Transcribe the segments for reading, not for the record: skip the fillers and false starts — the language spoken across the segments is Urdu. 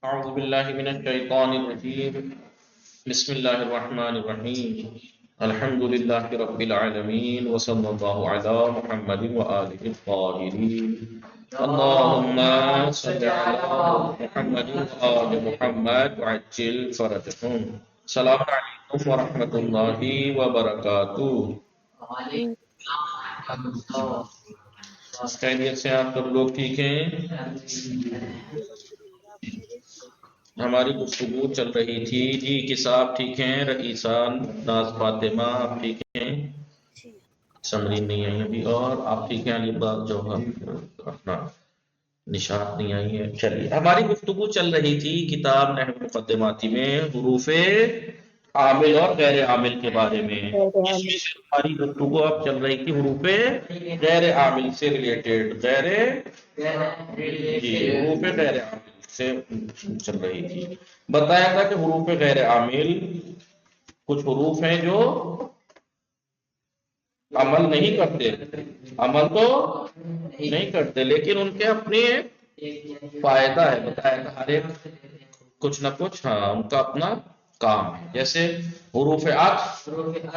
اعوذ باللہ من الشیطان الرجیم بسم اللہ الرحمن الرحیم الحمد للہ رب العالمین وصلی اللہ علی محمد وآلہ الطاہرین اللہم صل علی محمد وآل محمد وعجل فرجہم۔ السلام علیکم ورحمۃ اللہ وبرکاتہ۔ خیریت سے آپ سب لوگ ٹھیک ہیں؟ ہماری گفتگو چل رہی تھی جی کہ صاحب ٹھیک ہیں، رئیسان ناز فاطمہ آپ ٹھیک ہیں، سمرین نہیں آئی ابھی، اور آپ ٹھیک ہیں علی باغ جوہر اپنا نشاط نہیں آئی ہے۔ چلیے ہماری گفتگو چل رہی تھی کتاب نحو مقدماتی میں حروف عامل اور غیر عامل کے بارے میں۔ اس میں سے ہماری گفتگو اب چل رہی تھی حروف غیر عامل سے ریلیٹڈ، حروف غیر عامل سے چل رہی تھی۔ بتایا تھا کہ حروف غیر عامل کچھ حروف ہیں جو عمل نہیں کرتے، عمل تو نہیں کرتے لیکن ان کے اپنے فائدہ ہے۔ بتایا تھا ہر ایک کچھ نہ کچھ ان کا اپنا کام ہے۔ جیسے حروف عطف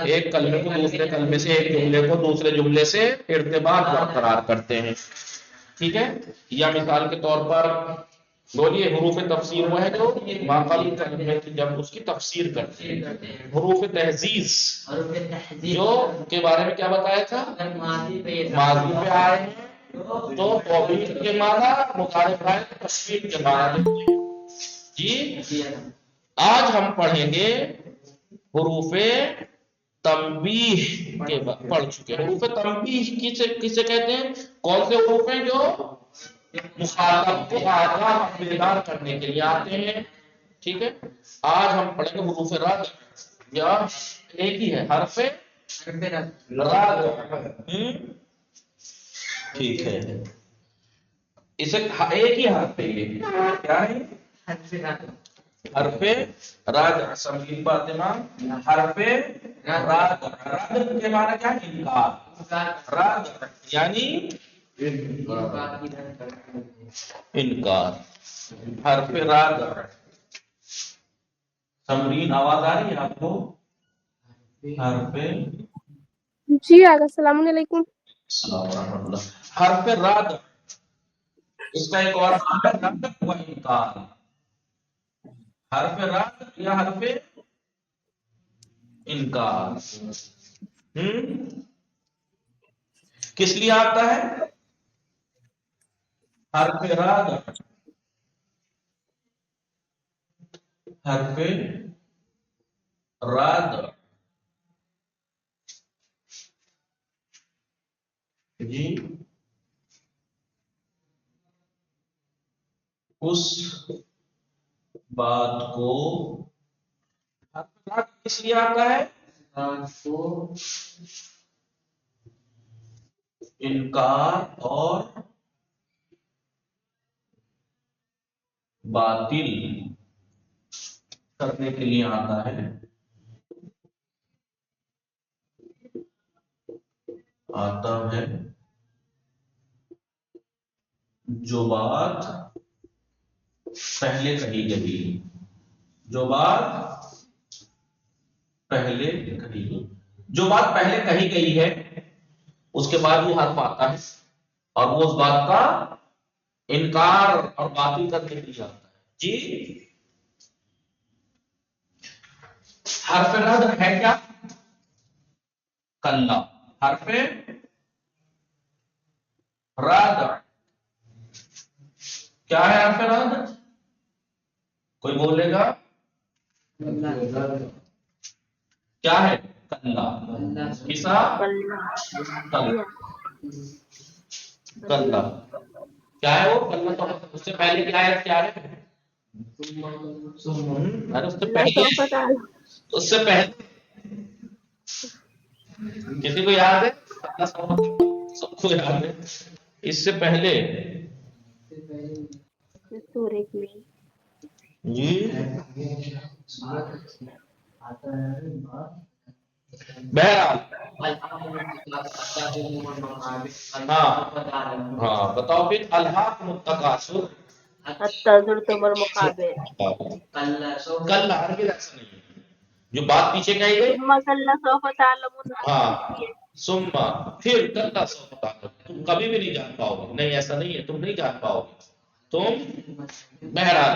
ایک کلمے کو دوسرے کلمے سے، ایک جملے کو دوسرے جملے سے ارتباط برقرار کرتے ہیں، ٹھیک ہے۔ یا مثال کے طور پر بولیے حروف تفسیر وہ ہے جو ماقبل کلمے کی جب اس کی تفسیر کرتے ہیں۔ حروف تہذیز جو کے بارے میں کیا بتایا تھا، ماضی پہ آئے ہیں تو توبیخ کے معنی، مضارع پہ آئے تو تشویق کے معنی جی۔ آج ہم پڑھیں گے حروف تنبیہ کے پڑھ چکے۔ حروف تنبیہ کسے کہتے ہیں؟ کون سے حروف ہیں جو مخاطب کو آگاہ بیدار کرنے کے لیے آتے ہیں، ٹھیک ہے۔ آج ہم پڑھیں گے حروف رد، یا ایک ہی ہے حرف رد، ٹھیک ہے۔ اسے ایک ہی حرف ہے، یہ کیا ہے؟ حرف رد۔ سمجھیں فاطمہ، حرف رد، رد کے معنی کیا ہے؟ انکار۔ رد یعنی انکار، حرف رد۔ سمرین آواز آ رہی ہے آپ کو؟ حرف جی السلام علیکم۔ السلام ورحمۃ اللہ۔ حرف رد اس کا ایک اور نام ہے رد و انکار۔ حرف رد یا حرف انکار کس لیے آتا ہے؟ حرف رد، حرف رد جی اس بات کو، حرف رد کس لیے آتا ہے؟ انکار اور باطل کرنے کے لیے آتا ہے، آتا ہے جو بات پہلے کہی گئی، جو بات پہلے کہی گئی، جو بات پہلے کہی گئی ہے اس کے بعد وہ حرف آتا ہے اور وہ اس بات کا انکار اور باطل کرنے کے لیے آتا ہے جی۔ حرف رد ہے کیا؟ کلا۔ حرف رد کیا ہے؟ حرف رد کوئی بولے گا کیا ہے؟ کلا۔ کسا؟ کلا کیا ہے وہ؟ کلا تو اس سے پہلے کی آیت کیا ہے؟ اس سے پہلے کسی کو یاد ہے؟ سب کو یاد ہے۔ اس سے پہلے جی بہرحال ہاں بتاؤ پھر۔ الہاکم التکاثر، حتى زرتم المقابر کل ہرگز ایسا نہیں ہے. جو بات پیچھے کہی گئی ثم كلا سوف تعلمون ہاں ثم پھر کل سوف تعلمون، تم کبھی بھی نہیں جان پاؤ گے. نہیں ایسا نہیں ہے، تم نہیں جان پاؤ گے. تم بہرحال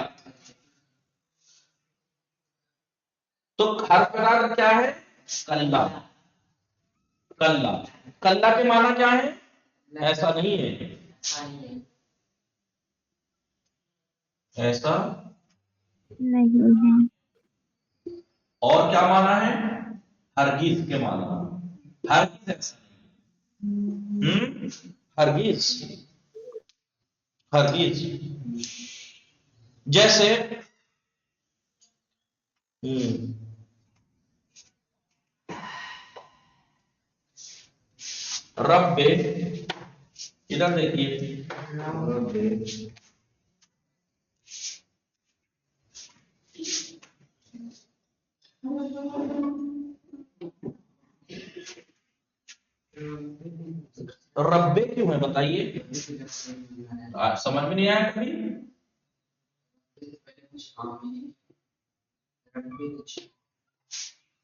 تو ہر قرار کیا ہے؟ کلا. کلا کلا کے معنی کیا ہے؟ ایسا نہیں ہے، ایسا نہیں ہے. اور کیا معنی ہے؟ ہرگز کے معنی. ہرگز ایسا نہیں. ہرگز ہرگز جیسے رب ادھر دیکھیے، ربے کیوں ہے بتائیے؟ سمجھ میں نہیں آیا کبھی؟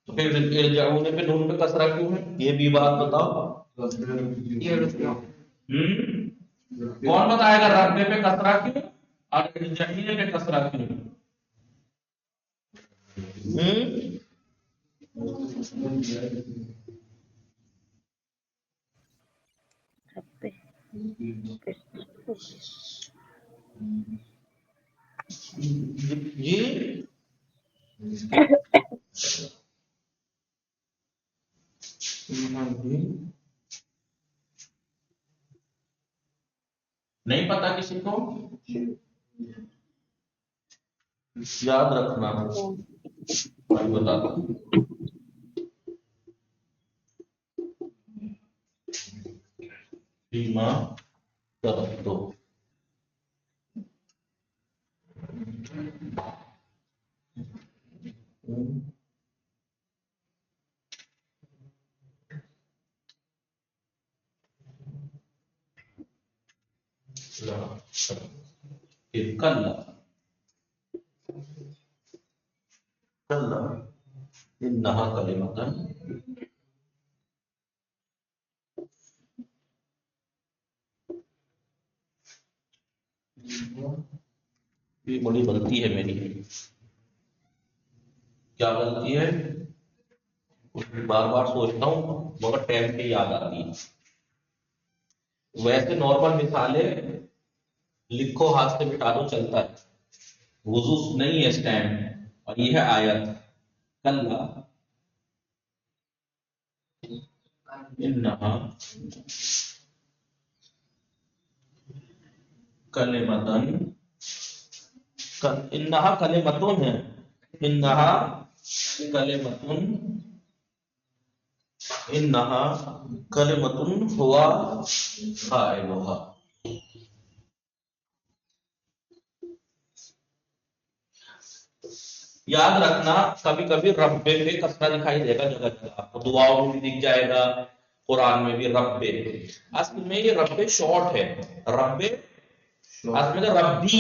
تو پھر ارجعون پہ نون پہ کسرہ کیوں ہے؟ یہ بھی بات بتاؤ. کون بتائے گا ربے پہ کسرہ کیوں اور ارجعون پہ کسرہ کیوں؟ جی نہیں پتا کسی کو؟ یاد رکھنا میں بتاتا ہوں. فیما ترکتو کلا کلا انہا کلمۃ یہ بڑی غلطی ہے میری. کیا غلطی ہے؟ بار بار سوچتا ہوں مگر ٹائم پہ یاد آتی ہے. ویسے نارمل مثالیں لکھو ہاتھ سے مٹا دو چلتا ہے، وضو نہیں ہے اس ٹائم. اور یہ ہے آیت کلا انہا کلمتن، انہا کلمتن ہے، انہا کلمتن، انہا کلمتن ہوا قائلھا. یاد رکھنا کبھی کبھی ربے پہ کسرہ دکھائی دے گا جگہ جگہ، آپ کو دعاؤں میں بھی دکھ جائے گا، قرآن میں بھی ربے. اصل میں یہ ربے شارٹ ہے. ربے اصل میں ربی،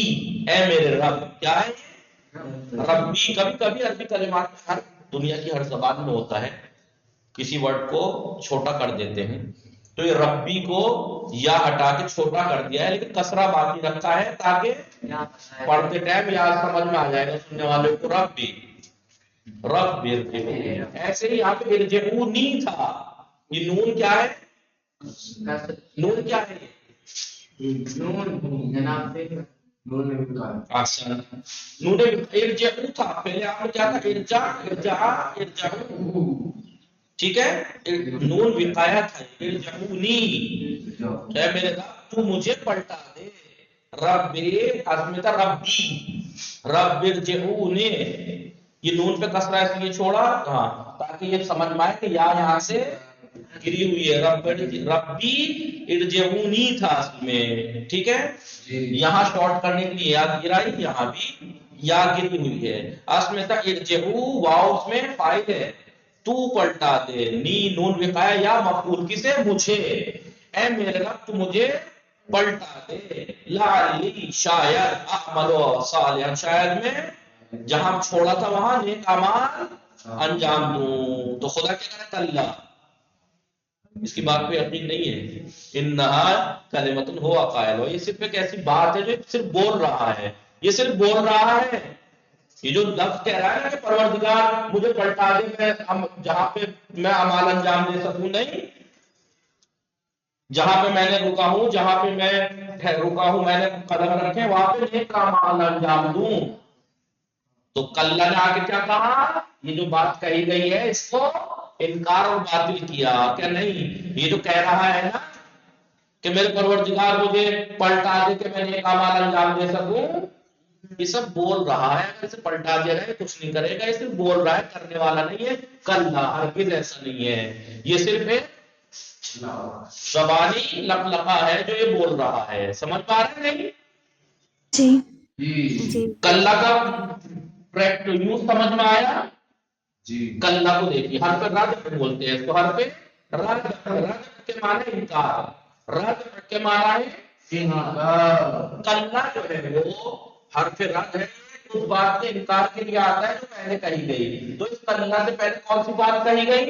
اے میرے رب. کیا ہے ربی؟ کبھی کبھی عربی کلمات ہر دنیا کی ہر زبان میں ہوتا ہے، کسی ورڈ کو چھوٹا کر دیتے ہیں. تو یہ ربی کو یا ہٹا کے چھوٹا کر دیا ہے لیکن کسرہ باقی رکھا ہے تاکہ پڑھتے ٹائم یاد سمجھ میں آ جائے گا سننے والے کو. ربی رب ارجعون. ایسے ہی یہاں پہ ارجعونی تھا. یہ نون کیا ہے؟ نون کیا ہے؟ آسان نون ارجعو تھا. پہلے آپ نے کیا تھا؟ ارجع ارجع ارجعو. ٹھیک ہے، نون وقایا تھا. ارجعونی، اے میرے رب تو مجھے پلٹا دے. رب اسمتا ربی، رب ارجعونی. یہ نون پہ کسرہ اس لیے چھوڑا ہاں تاکہ یہ سمجھ میں آئے کہ یہاں سے گری ہوئی ہے. ربی ارجعونی تھا اصل میں. ٹھیک ہے، یہاں شارٹ کرنے کے لیے یاد گرائی، یہاں بھی یا گری ہوئی ہے. اصل میں تھا ارجعو، واو اس میں فاعل ہے، تو پلٹا دے. نی نون وقایا یا مفعول کسے؟ مجھے. اے میرے رب تو مجھے پلٹا دے، لعلی شاید، اعمل صالحا شاید میں جہاں چھوڑا تھا وہاں نیک اعمال انجام دوں. تو خدا کیا کہتا ہے؟ کلا، اس کی بات پہ یقین نہیں ہے. انہا کلمۃ ہوا قائل، یہ صرف ایک ایسی بات ہے جو صرف بول رہا ہے، یہ صرف بول رہا ہے. یہ جو لفظ کہہ رہا ہے نا کہ پروردگار مجھے پلٹا دے، میں جہاں پہ میں اعمال انجام دے سکوں، نہیں، جہاں پہ میں نے رکا ہوں، جہاں پہ میں رکا ہوں، میں نے قدم رکھے وہاں پہ نیک اعمال انجام دوں. تو کل نے آ کے کیا کہا؟ یہ جو بات کہی گئی ہے اس کو انکار اور باطل کیا کہ نہیں. یہ جو کہہ رہا ہے نا کہ میرے پروردگار مجھے پلٹا دے کہ میں نیک اعمال انجام دے سکوں، یہ سب بول رہا ہے. اگر اسے پلٹا دے رہا ہے کچھ نہیں کرے گا، یہ صرف بول رہا ہے، کرنے والا نہیں ہے. کل ہرگز ایسا نہیں ہے، یہ صرف ایک زبانی لقلقہ ہے جو یہ بول رہا ہے. سمجھ پا رہے ہیں نہیں؟ جی جی کلّا کا یوں سمجھ میں آیا؟ جی کلّا کو دیکھیے، حرف رد بولتے ہیں اس کو، حرف رد. رد کے معنی انکار، رد کے معنی ہے کلّا جو ہے وہ حرف رد ہے، اس بات کے انکار کے لیے آتا ہے جو پہلے کہی گئی. تو اس کلّا سے پہلے کون سی بات کہی گئی؟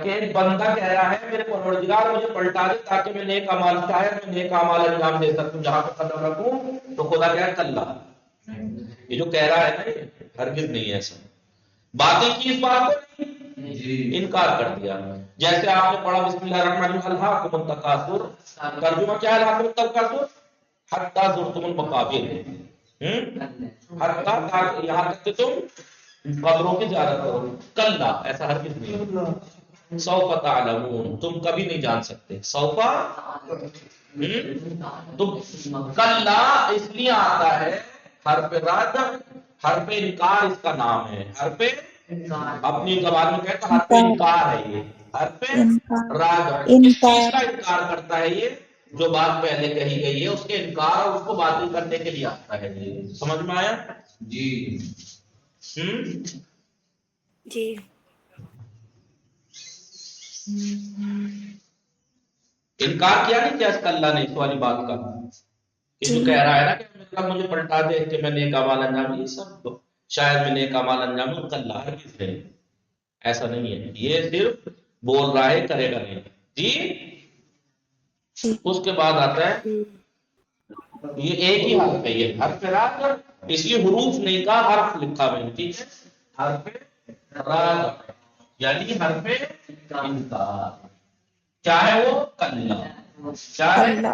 کہ ایک بندہ کہہ رہا ہے میرے پروردگار مجھے پلٹا دے تاکہ میں نیک اعمال شاید میں نیک اعمال انجام دے سکوں جہاں پہ قدم رکھوں. تو خدا کہہ کلّا، یہ جو کہہ رہا ہے نا یہ ہرگز نہیں ہے ایسا. باطل کی اس بات کو نہیں، انکار کر دیا. جیسے آپ نے پڑھا بسم اللہ الرحمن الرحیم، الہاکم التکاثر، ترجمہ کیا ہے الہاکم التکاثر؟ حتی زرتم المقابر، حتی یہاں تک کہ تم قبروں کی زیارت کرو. کلا، ایسا ہرگز نہیں. سوف تعلمون، تم کبھی نہیں جان سکتے. سوف، تم کلا اس لیے آتا ہے حرف رد، حرف انکار اس کا نام ہے. حرف اپنی زبان میں کہتا حرف انکار ہے یہ، حرف رد. کس چیز کا انکار کرتا ہے یہ؟ جو بات پہلے کہی گئی ہے اس کے انکار اور اس کو باطل کرنے کے لیے آتا ہے. یہ سمجھ میں آیا؟ جی جی انکار کیا نہیں کیا اس کا اللہ نے اس والی بات کا؟ یہ جو کہہ رہا ہے نا کہ مطلب مجھے پلٹا دے کہ میں نیک اعمال انجام، یہ سب شاید میں نیک اعمال انجام دوں. اللہ ہرگز ہے، ایسا نہیں ہے. یہ صرف بول رہا ہے، کرے گا نہیں. جی اس کے بعد آتا ہے یہ ایک ہی حرف ہے، یہ حرف راد، اس لیے حروف نہیں کا حرف لکھا میں نے، ٹھیک ہے؟ حرف راد یعنی حرف انکار. کیا ہے وہ؟ کلا. کیا ہے؟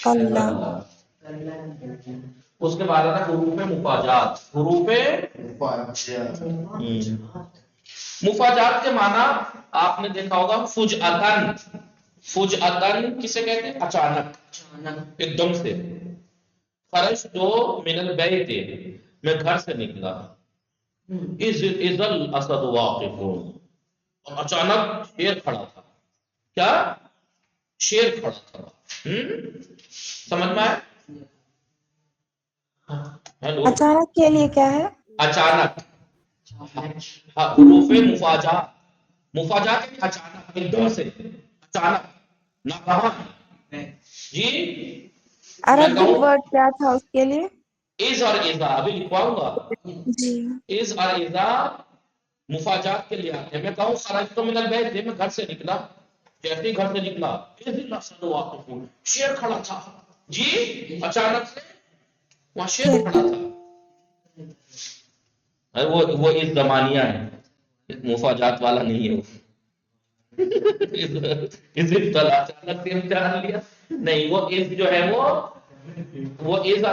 کلا. اس کے بعد آتا ہے حروف مفاجات. حروف مفاجات کے معنی آپ نے دیکھا ہوگا فجأتن. فجأتن کسے کہتے ہیں؟ اچانک، ایک دم سے. خرجت من البیت، میں گھر سے نکلا. اذ الاسد واقف، اور اچانک شیر کھڑا تھا. کیا؟ شیر کھڑا تھا. سمجھ میں آیا؟ ہیلو، اچانک کے لیے کیا ہے؟ اچانک. حروف مفاجات، مفاجات یعنی اچانک، ایک دم سے، اچانک، نہ کہاں. جی میں عربی کہوں ورڈ کیا تھا اس کے لیے؟ از اور اذا، ابھی لکھواؤں گا. جی از اور اذا مفاجات کے لیے آتے ہیں. میں کہوں خرجت من البیت، میں گھر سے نکلا. جیسے ہی گھر سے نکلا اذ الاسد واقف، شیر کھڑا تھا. جی اچانک سے وہاں شیر کھڑا تھا. وہ اس زمانیہ ہے، مفاجات والا نہیں ہے. اس اچانک سے امتحان لیا نہیں. وہ اس جو ہے وہ ایزا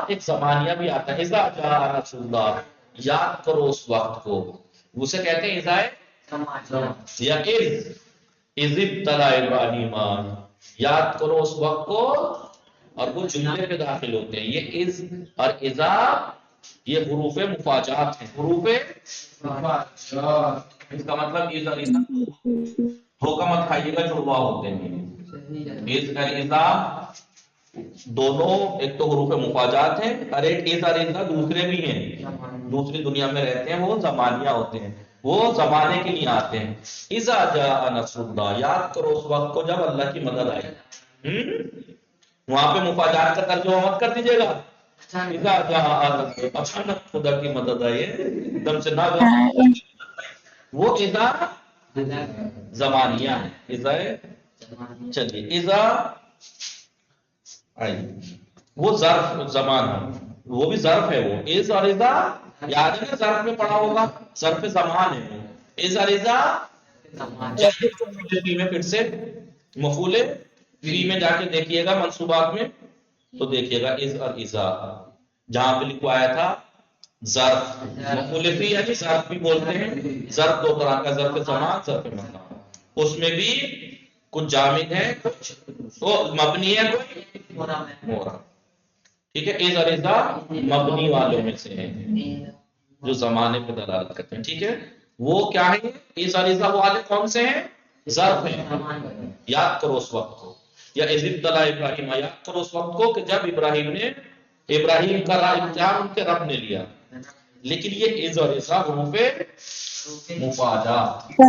ایک زمانیہ بھی آتا ہے. ایزا جاء نصر اللہ، یاد کرو اس وقت کو، اسے کہتے ہیں ایزا یا اذ ابتلى ابراہیم، یاد کرو اس وقت کو. اور وہ جملے پہ داخل ہوتے ہیں. یہ از اور اذا یہ حروف مفاجات ہیں. حروف اس کا مطلب از اور اذا دھوکہ مت کھائیے گا، جڑوا ہوتے ہیں. از اور اذا دونوں ایک تو حروف مفاجات ہیں، اور ایک از اور اذا دوسرے بھی ہیں، دوسری دنیا میں رہتے ہیں، وہ زمانیہ ہوتے ہیں، وہ زمانے کے لیے آتے ہیں. اذا جاء نصر اللہ، یاد کرو اس وقت کو جب اللہ کی مدد آئی. وہاں پہ مفاجات کا ترجمہ مت کر دیجیے گا اذا جاء، اچانک خدا کی مدد آئی ہے، ایک دم سے نہ ہاں، وہ اذا زمانیہ ہے، اذا چلیے اذا آئی وہ ظرف زمان ہے، وہ بھی ظرف ہے، وہ از اور اذا یاد ہے نا، ظرف میں پڑھا ہوگا، ظرف زمان ہے از اور اذا، میں پھر سے مفعول فی میں جا کے دیکھیے گا منصوبات میں تو دیکھیے گا از اور اذا، جہاں پہ لکھوایا تھا ظرف، مفعول فی یعنی ظرف بھی بولتے ہیں، ظرف دو طرح کا، ظرف زمان، ظرف مکان، اس میں بھی کچھ جامد ہے، کچھ مبنی ہے، کوئی مورا، ٹھیک ہے، از اور اذا مبنی والوں میں سے ہیں جو زمانے پہ دلالت کرتے ہیں، ٹھیک ہے، وہ کیا ہے، از اور اذا والے کون سے ہیں، ظرف ہیں، یاد کرو اس وقت کو، یا اذ ابتلی ابراہیم، یاد کرو اس وقت کو کہ جب ابراہیم کا امتحان ان کے رب نے لیا، لیکن یہ از اور اذا حروف مفاجات،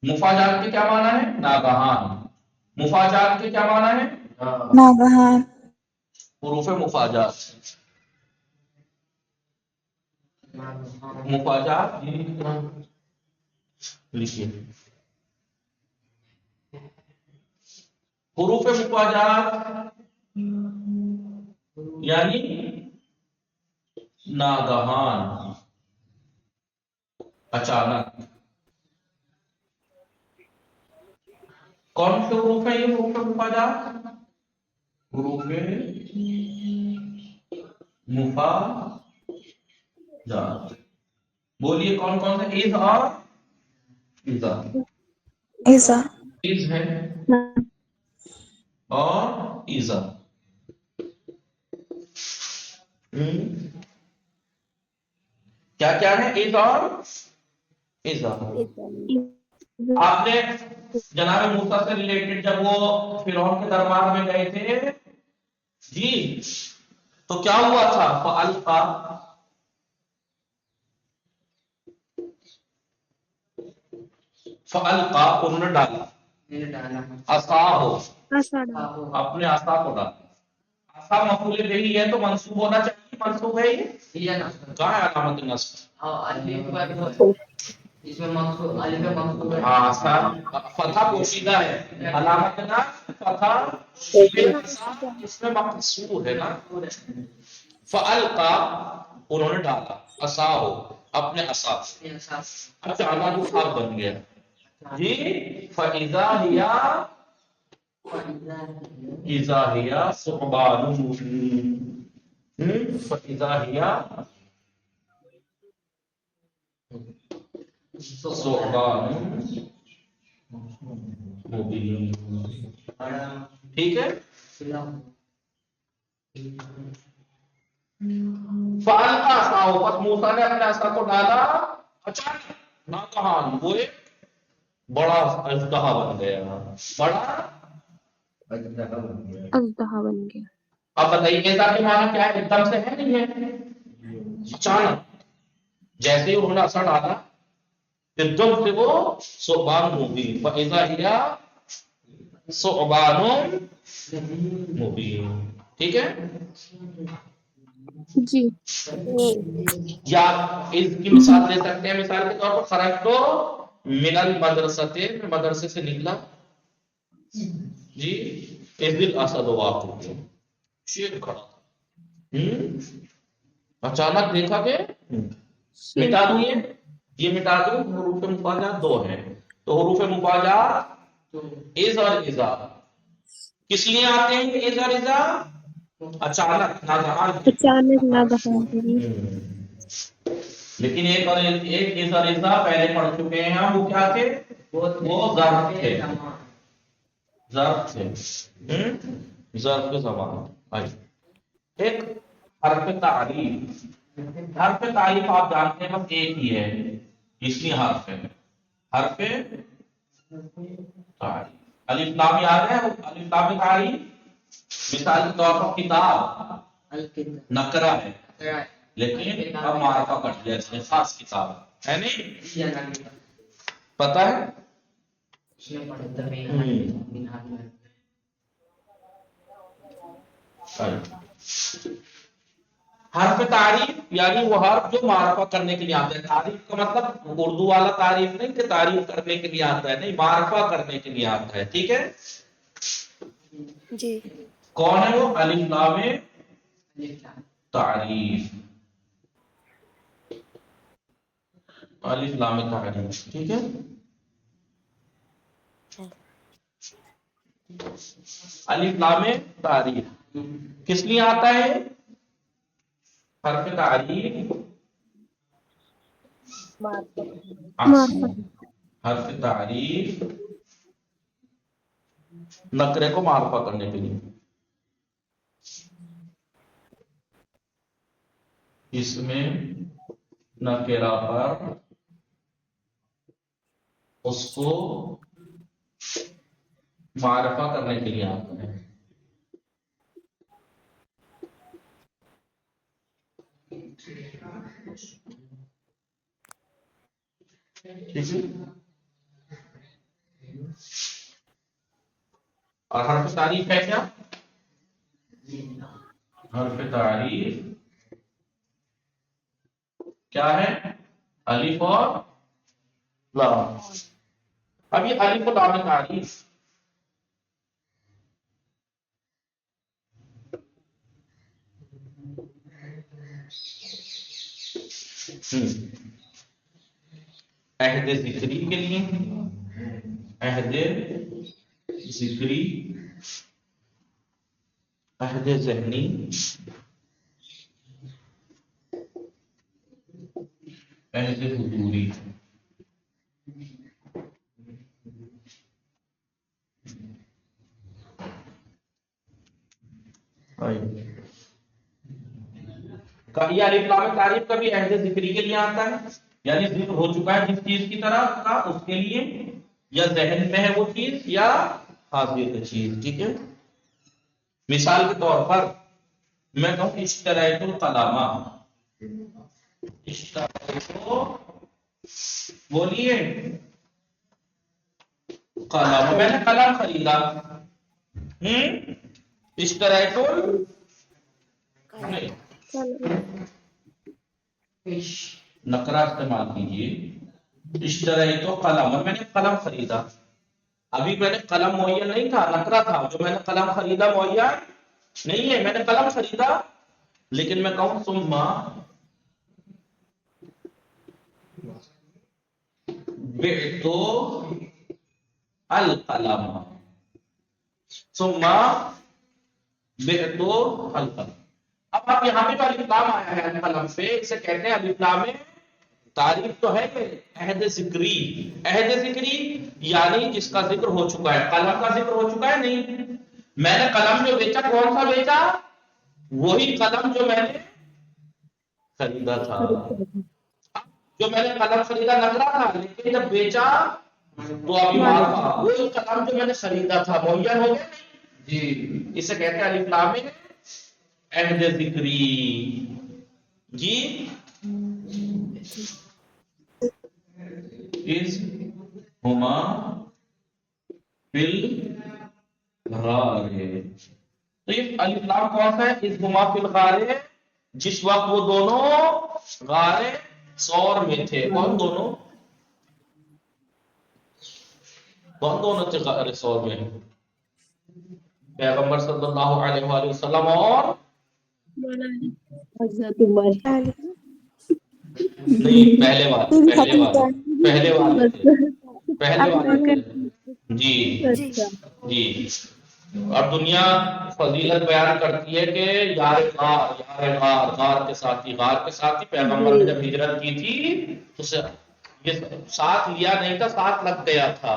مفاجات کے کیا معنی ہے، ناگہان، مفاجات کے کیا معنی ہے، ناگہان، حروف مفاجات، مفاجات لکھیے، حروف مفاجات یعنی ناگہان، اچانک، کون سے حروف ہیں یہ حروف مفاجات، حروف مفاجات، بولیے کون کون سے، از اور اذا، اذا، از ہے اور اذا، کیا کیا ہے، از اور اذا، آپ نے جناب موسیٰ سے ریلیٹڈ جب وہ فرعون کے دربار میں گئے تھے جی تو کیا ہوا تھا، فَأَلْقَى، فَأَلْقَى انہوں نے ڈالا، عصاہو اپنے عصا کو ڈالا، عصا مفعول بہ ہے تو منصوب ہونا چاہیے، منصوب ہے یہ کہاں ہے علامت نصب، اس میں مقصود الف مقصود ہے، ہاں فتح پوشیدہ ہے، علامت نصب فتح، اس میں مقصور ہے نا، فَأَلْقَى انہوں نے ڈالا، عصاہو اپنے عصا، اچھا علامت نصب بن گیا جی، فَإِذَا هِيَ اذا هي ثعبان مبين، فاذا هي ثعبان مبين، ٹھیک ہے، فالقى عصاه، پس موسیٰ نے اپنے عصا کو ڈالا، اچانک ناگہان وہ ایک بڑا اژدہا بن گیا، بڑا اژدہا بن گیا، اب بتائیے ایسا کے معنی کیا ہے، ایک دم سے ہے نہیں ہے، اچانک، جیسے ہی انہوں نے اثر ڈالا ایک دم سے وہ ثعبان مبین، فَإِذَا هِيَ ثعبان مبین، ٹھیک ہے، جی، یا اس کی مثال دے سکتے ہیں، مثال کے طور پر خرجتو من المدرسۃ، مدرسے سے نکلا جی، اذ الاسد واقع، شیر کھڑا تھا، اچانک دیکھا کہ مٹا دیے، یہ مٹا دو، حروف مفاجات دو ہیں، تو حروف مفاجات از اور اذا کس لیے آتے ہیں، از اور اذا اچانک ناگہان، اچانک ناگہان، لیکن ایک از اور اذا پہلے پڑھ چکے ہیں ہم، وہ کیا تھے، وہ ظرف تھے، ظرف تھے، ظرف زمان، آئی ایک حرف تعریف، حرف تعریف آپ جانتے ہیں بس ایک ہی ہے، اس لیے حرف ہے، حرف تعریف، الف لام یاد ہے، الف لام تعریف، مثال کے طور پر کتاب نکرہ ہے لیکن اب معرفہ کر دیا اس نے، خاص کتاب ہے نہیں، پتہ ہے، حرف تعریف یعنی وہ حرف جو معرفہ کرنے کے لیے آتا ہے. تعریف کا مطلب اردو والا تعریف نہیں کہ تعریف کرنے کے لیے آتا ہے, نہیں, معرفہ کرنے کے لیے آتا ہے. ٹھیک ہے, جی. کون ہے وہ؟ الف لام تعریف, الف لام تعریف. ٹھیک ہے, الف لام تعریف کس لیے آتا ہے؟ حرف تعریف حرف تعریف نکرے کو معرفہ کرنے کے لیے. اس میں نکرہ پر اس کو معرفہ کرنے کے لیے آتا ہے. ٹھیک ہے, اور حرف تعریف ہے کیا؟ حرف تعریف کیا ہے؟ الف اور لام. اب یہ الف اور لام تعریف عہد ذکری کے لیے, عہد ذکری, عہد ذہنی, عہد حضوری. یہ الف لام تعریف کبھی عہد ذکری کے لیے آتا ہے, یعنی ذکر ہو چکا ہے جس چیز کی طرف کا اس کے لیے, یا ذہن میں ہے وہ چیز یا حاضر چیز. ٹھیک ہے, مثال کے طور پر میں کہوں اشتریت القلم, اشتریت بولیے قلم, میں نے قلم خریدا. اشتریت نکرہ استعمال کیجیے. اشتریت قلم, میں نے قلم خریدا. ابھی میں نے قلم معین نہیں تھا, نکرہ تھا. جو میں نے قلم خریدا معین نہیں ہے, میں نے قلم خریدا. لیکن میں کہوں ثم بعت القلم, ثم بعت القلم. اب آپ یہاں پہ جو الف لام آیا ہے القلم پہ, اسے کہتے ہیں الف لام تعریف. تو ہے یہ عہد ذکری. عہد ذکری یعنی جس کا ذکر ہو چکا ہے. قلم کا ذکر ہو چکا ہے نہیں, میں نے قلم جو بیچا کون سا بیچا؟ وہی قلم جو میں نے خریدا تھا. جو میں نے قلم خریدا نکرہ تھا, لیکن جب بیچا تو ابھی معرفہ, وہی قلم جو میں نے خریدا تھا معین ہو گیا. جی, اسے کہتے ہیں الف لام عہد ذکری. جی, اس ہما فی الغار. تو یہ الف لام کون سا ہے؟ اس ہما فی الغار, جس وقت وہ دونوں غار ثور میں تھے. کون دونوں؟ کون دونوں تھے غار ثور میں؟ پیغمبر صلی اللہ علیہ وآلہ وسلم اور نہیں, پہلے والے تھے. جی جی. اور دنیا فضیلت بیان کرتی ہے کہ یار غار کے ساتھی پیغمبر نے جب ہجرت کی تھی تو یہ ساتھ لیا نہیں تھا, ساتھ لگ گیا تھا,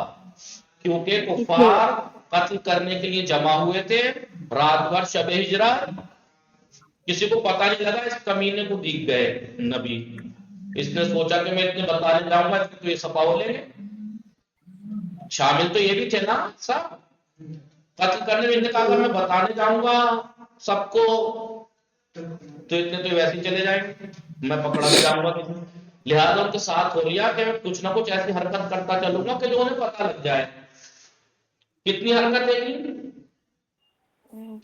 کیونکہ کفار قتل کرنے کے لیے جمع ہوئے تھے رات بھر شب ہجرت. کسی کو پتہ نہیں لگا, اس کمینے کو دیکھ گئے نبی. اس نے سوچا کہ میں اتنے بتانے جاؤں گا تو یہ سپاؤ لیں گے. شامل تو یہ بھی تھے نا سب قتل کرنے میں. انہیں کہا اگر میں بتانے جاؤں گا سب کو تو اتنے تو ویسے ہی چلے جائیں گے, میں پکڑا نہیں جاؤں گا کسی. لہٰذا ان کے ساتھ ہو لیا کہ میں کچھ نہ کچھ ایسی حرکت کرتا چلوں گا کہ جو انہیں پتہ لگ جائے. کتنی حرکتیں کی؟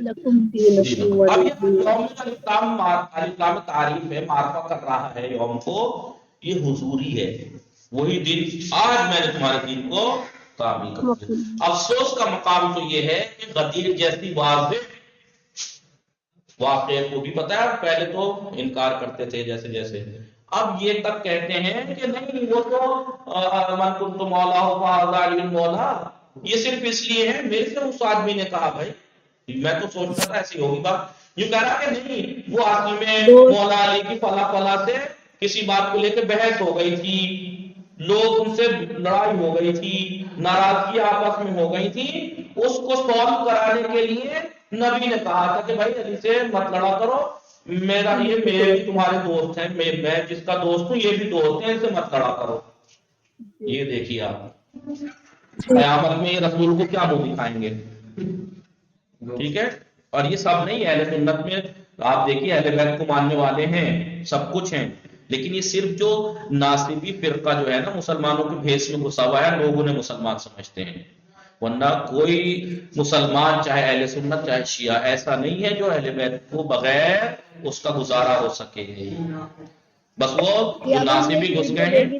لکم دینکم اب ولی یہ دین۔ یوم الاسلام تعریف ہے، معرفہ کر رہا ہے یوم کو، یہ حضوری ہے، وہی دن آج میں نے تمہارے دین کو کامل کر دیا۔ افسوس کا مقام تو یہ ہے کہ غدیر جیسی واضح واقعے کو بھی پتا ہے، پہلے تو انکار کرتے تھے جیسے جیسے، اب یہ تک کہتے ہیں کہ نہیں وہ تو من کنت مولا فہذا علی مولا، یہ صرف اس لیے ہے میرے سے اس آدمی نے کہا بھائی، میں تو سوچتا تھا ایسی ہوگی بات، یوں کہہ رہا کہ نہیں وہ اصل میں مولا علی کی فلاں فلاں سے کسی بات کو لے کے بحث ہو گئی تھی، لوگ ان سے لڑائی ہو گئی تھی، ناراضگی آپس میں ہو گئی تھی، اس کو سالو کرانے کے لیے نبی نے کہا تھا کہ بھائی علی سے مت لڑا کرو، میرا یہ میرے بھی تمہارے دوست ہیں، میں جس کا دوست ہوں یہ بھی دوست ہیں، ان سے مت لڑا کرو۔ یہ دیکھیے آپ قیامت میں یہ رسول کو کیا منہ دکھائیں گے، ٹھیک ہے۔ اور یہ سب نہیں ہے، اہل سنت میں آپ دیکھیے اہل بیت کو ماننے والے ہیں، سب کچھ ہیں، لیکن یہ صرف جو ناصبی فرقہ جو ہے نا مسلمانوں کے بھیس میں گھسا ہوا ہے، لوگ انہیں مسلمان سمجھتے ہیں، ورنہ کوئی مسلمان چاہے اہل سنت چاہے شیعہ ایسا نہیں ہے جو اہل بیت کو بغیر اس کا گزارا ہو سکے، بس وہ جو ناصبی گھس گئے ہیں۔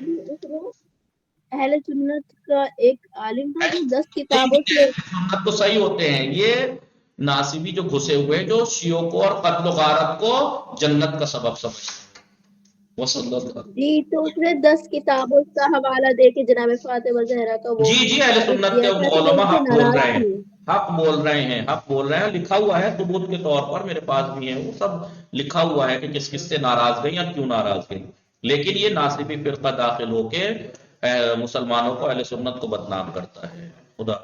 اہل سنت کا ایک عالم تھا جو 10 کتابوں نہیں، سے سنت تو صحیح ہوتے ہیں، یہ ناصبی جو گھسے ہوئے جو شیعوں کو اور قتل و غارت کو جنت کا سبب سمجھتے ہیں، وہ صلی اللہ علیہ جی، تو اس نے 10 کتابوں کا حوالہ دے کے جناب فاطمہ زہرا کا وہ جی اہل ثابت سنت کیا کے تھا کہ وہ علماء ان سے حق بول ناراض رہے ہیں، تھے۔ حق بول رہے ہیں، حق بول رہے ہیں، لکھا ہوا ہے ثبوت کے طور پر، میرے پاس بھی ہے وہ سب لکھا ہوا ہے کہ کس کس سے ناراض گئی یا کیوں ناراض گئی، لیکن یہ ناصبی فرقہ داخل ہو کے مسلمانوں کو اہل سنت کو بدنام کرتا ہے۔ خدا